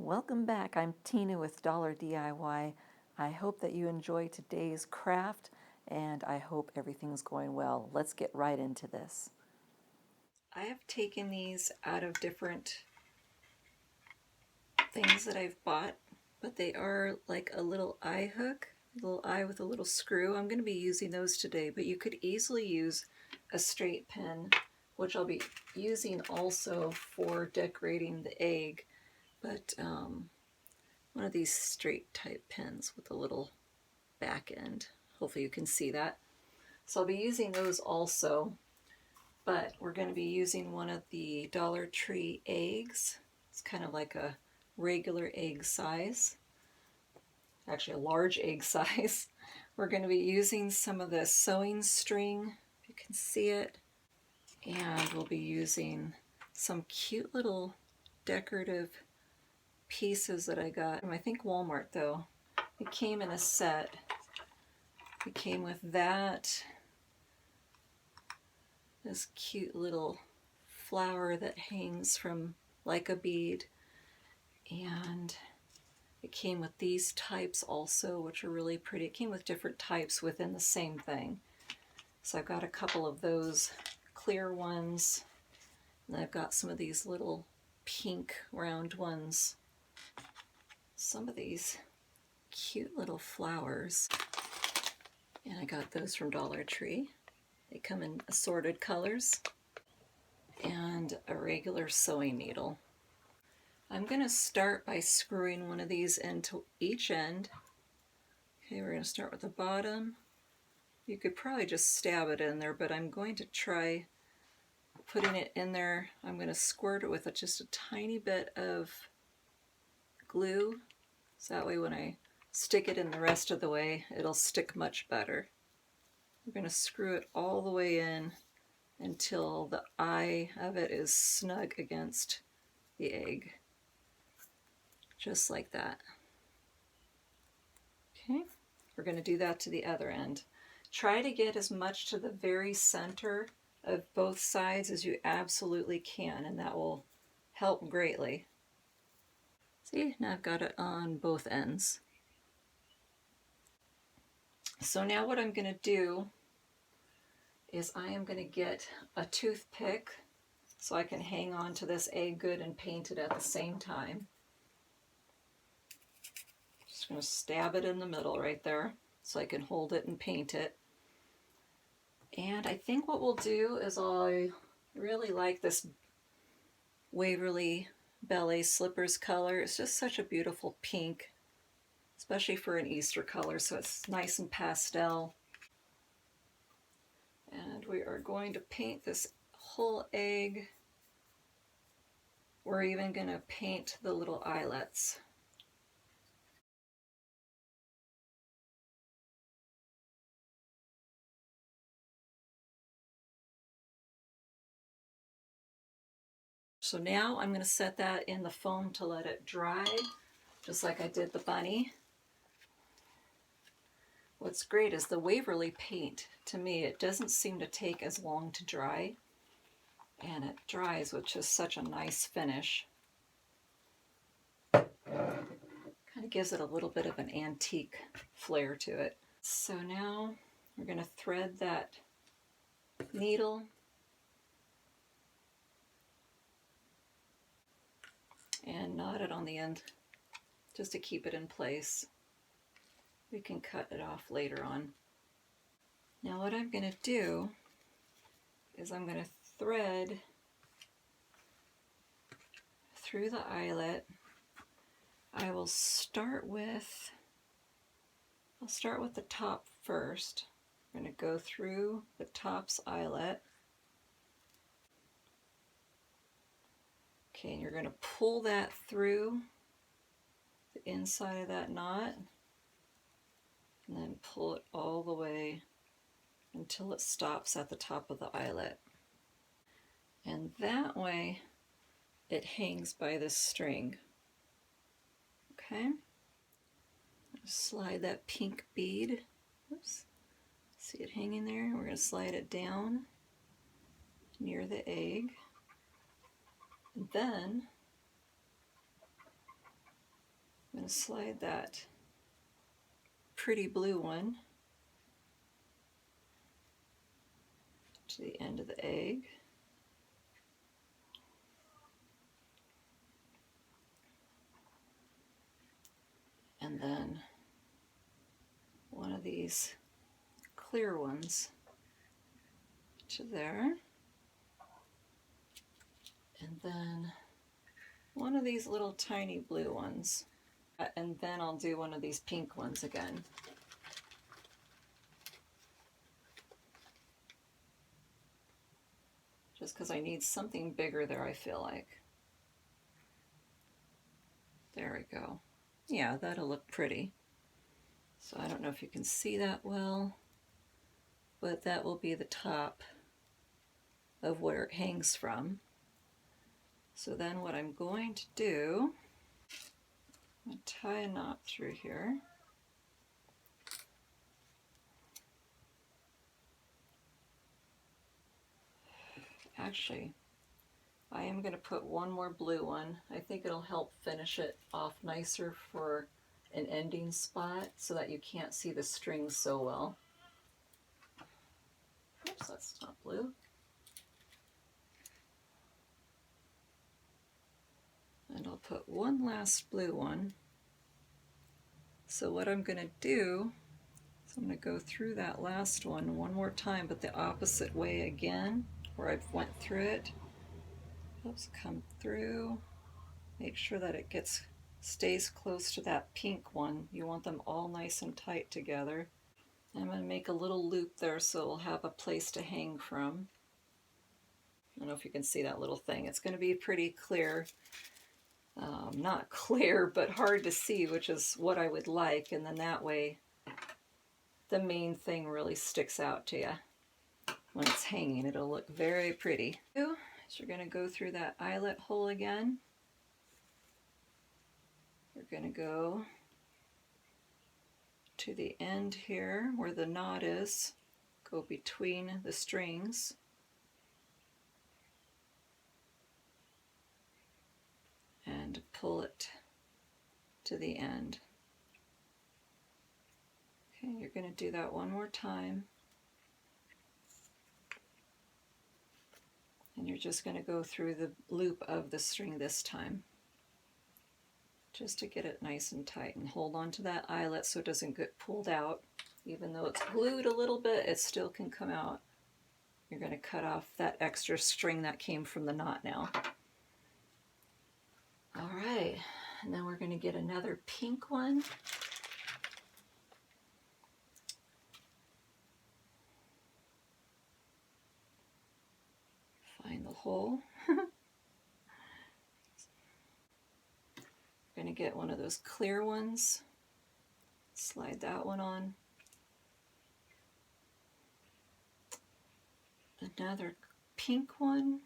Welcome back. I'm Tina with Dollar DIY. I hope that you enjoy today's craft and I hope everything's going well. Let's get right into this. I have taken these out of different things that I've bought, but they are like a little eye hook, a little eye with a little screw. I'm going to be using those today, but you could easily use a straight pin, which I'll be using also for decorating the egg, but one of these straight type pins with a little back end. Hopefully you can see that. So I'll be using those also, but we're going to be using one of the Dollar Tree eggs. It's kind of like a regular egg size, actually a large egg size. We're going to be using some of the sewing string, if you can see it, and we'll be using some cute little decorative pieces that I got from, I think, Walmart though. It came in a set. It came with that, this cute little flower that hangs from like a bead, and it came with these types also, which are really pretty. It came with different types within the same thing. So I've got a couple of those clear ones, and I've got some of these little pink round ones. Some of these cute little flowers, and I got those from Dollar Tree. They come in assorted colors, and a regular sewing needle. I'm going to start by screwing one of these into each end. Okay, we're going to start with the bottom. You could probably just stab it in there, but I'm going to try putting it in there. I'm going to squirt it with just a tiny bit of glue, so that way when I stick it in the rest of the way, it'll stick much better. I'm going to screw it all the way in until the eye of it is snug against the egg. Just like that. Okay, we're going to do that to the other end. Try to get as much to the very center of both sides as you absolutely can, and that will help greatly. See, now I've got it on both ends. So now what I'm going to do is I am going to get a toothpick so I can hang on to this egg good and paint it at the same time. Just going to stab it in the middle right there so I can hold it and paint it. And I think what we'll do is I really like this Waverly Ballet Slippers color. It's just such a beautiful pink, especially for an Easter color, so it's nice and pastel. And we are going to paint this whole egg. We're even going to paint the little eyelets. So now I'm going to set that in the foam to let it dry, just like I did the bunny. What's great is the Waverly paint, to me, it doesn't seem to take as long to dry, and it dries with just such a nice finish. Kind of gives it a little bit of an antique flair to it. So now we're going to thread that needle and knot it on the end just to keep it in place. We can cut it off later on. Now what I'm going to do is I'm going to thread through the eyelet. I will start with, I'll start with the top first. I'm going to go through the top's eyelet. Okay, and you're going to pull that through the inside of that knot, and then pull it all the way until it stops at the top of the eyelet. And that way it hangs by this string. Okay, slide that pink bead. Oops. See it hanging there? We're going to slide it down near the egg. And then going to slide that pretty blue one to the end of the egg. And then one of these clear ones to there. And then one of these little tiny blue ones. And then I'll do one of these pink ones again. Just because I need something bigger there, I feel like. There we go. Yeah, that'll look pretty. So I don't know if you can see that well, but that will be the top of where it hangs from. So then what I'm going to do, I'm going to tie a knot through here. Actually, I am going to put one more blue one. I think it'll help finish it off nicer for an ending spot so that you can't see the strings so well. Oops, that's not blue. And I'll put one last blue one. So what I'm going to do is I'm going to go through that last one more time, but the opposite way again, where I've went through it. Oops, come through. Make sure that it stays close to that pink one. You want them all nice and tight together. I'm going to make a little loop there so it'll have a place to hang from. I don't know if you can see that little thing. It's going to be pretty clear. Not clear, but hard to see, which is what I would like. And then that way, the main thing really sticks out to you. When it's hanging, it'll look very pretty. So you're going to go through that eyelet hole again. We're going to go to the end here where the knot is, go between the strings. And pull it to the end. Okay, you're going to do that one more time. And you're just going to go through the loop of the string this time, just to get it nice and tight, and hold on to that eyelet so it doesn't get pulled out. Even though it's glued a little bit, it still can come out. You're going to cut off that extra string that came from the knot now. All right, and then we're going to get another pink one. Find the hole. We're going to get one of those clear ones. Slide that one on. Another pink one.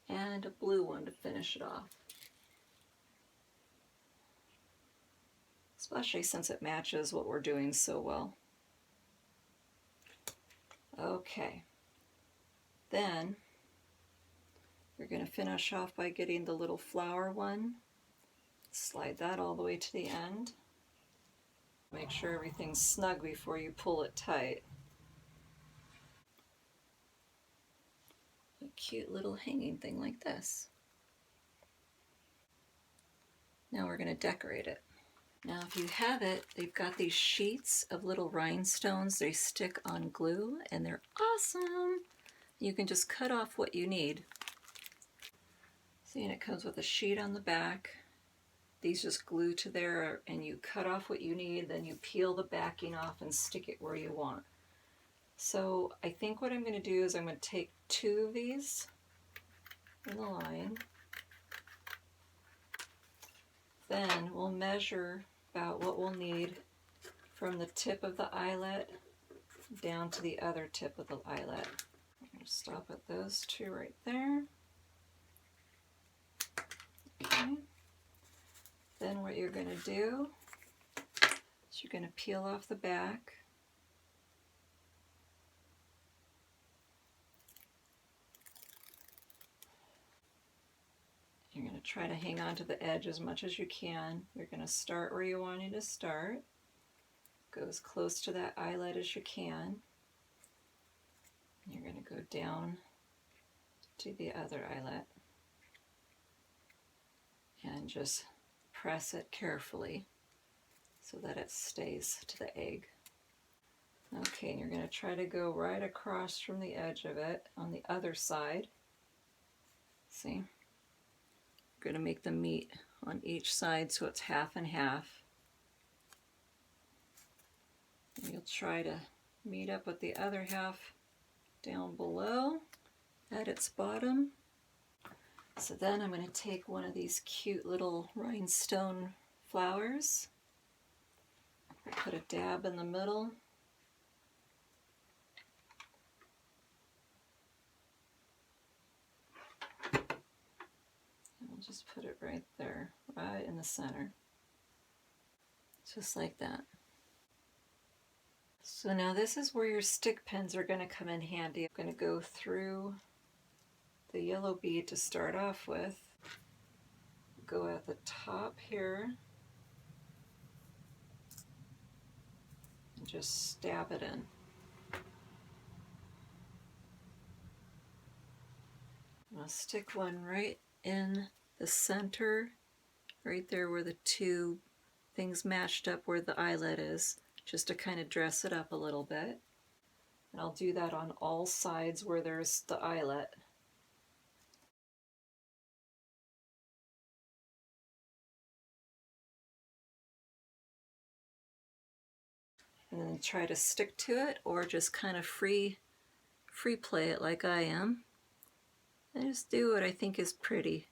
And a blue one to finish it off. Especially since it matches what we're doing so well. Okay. Then we're going to finish off by getting the little flower one. Slide that all the way to the end. Make sure everything's snug before you pull it tight. A cute little hanging thing like this. Now we're going to decorate it. Now if you have it, they've got these sheets of little rhinestones. They stick on glue and they're awesome. You can just cut off what you need. See, and it comes with a sheet on the back. These just glue to there and you cut off what you need, then you peel the backing off and stick it where you want. So I think what I'm going to do is I'm going to take two of these in the line. Then we'll measure about what we'll need from the tip of the eyelet down to the other tip of the eyelet. I'm going to stop at those two right there. Okay. Then what you're going to do is you're going to peel off the back. You're going to Try to hang on to the edge as much as you can. You're going to start where you wanted to start. Go as close to that eyelet as you can. You're going to go down to the other eyelet and just press it carefully so that it stays to the egg. Okay, and you're going to try to go right across from the edge of it on the other side. See? You're going to make them meet on each side so it's half and half. And you'll try to meet up with the other half down below at its bottom. So then I'm going to take one of these cute little rhinestone flowers, put a dab in the middle, and we'll just put it right there, right in the center, just like that. So now this is where your stick pins are going to come in handy. I'm going to go through the yellow bead to start off with, go at the top here, and just stab it in. I'll stick one right in the center, right there where the two things matched up where the eyelet is, just to kind of dress it up a little bit. And I'll do that on all sides where there's the eyelet. And then try to stick to it, or just kind of free play it like I am. And just do what I think is pretty.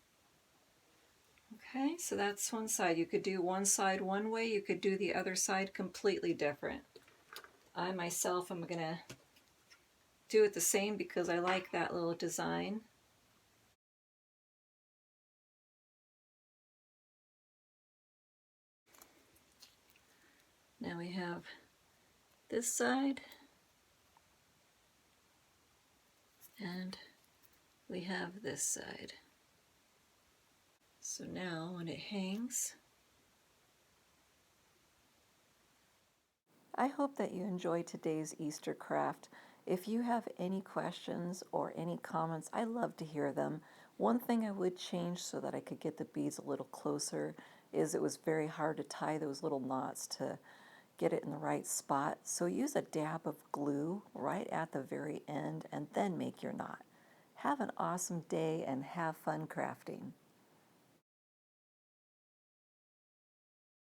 Okay, so that's one side. You could do one side one way, you could do the other side completely different. I myself am going to do it the same because I like that little design. Now we have this side, and we have this side. So now when it hangs, I hope that you enjoyed today's Easter craft. If you have any questions or any comments, I love to hear them. One thing I would change so that I could get the beads a little closer is it was very hard to tie those little knots to get it in the right spot. So use a dab of glue right at the very end and then make your knot. Have an awesome day and have fun crafting.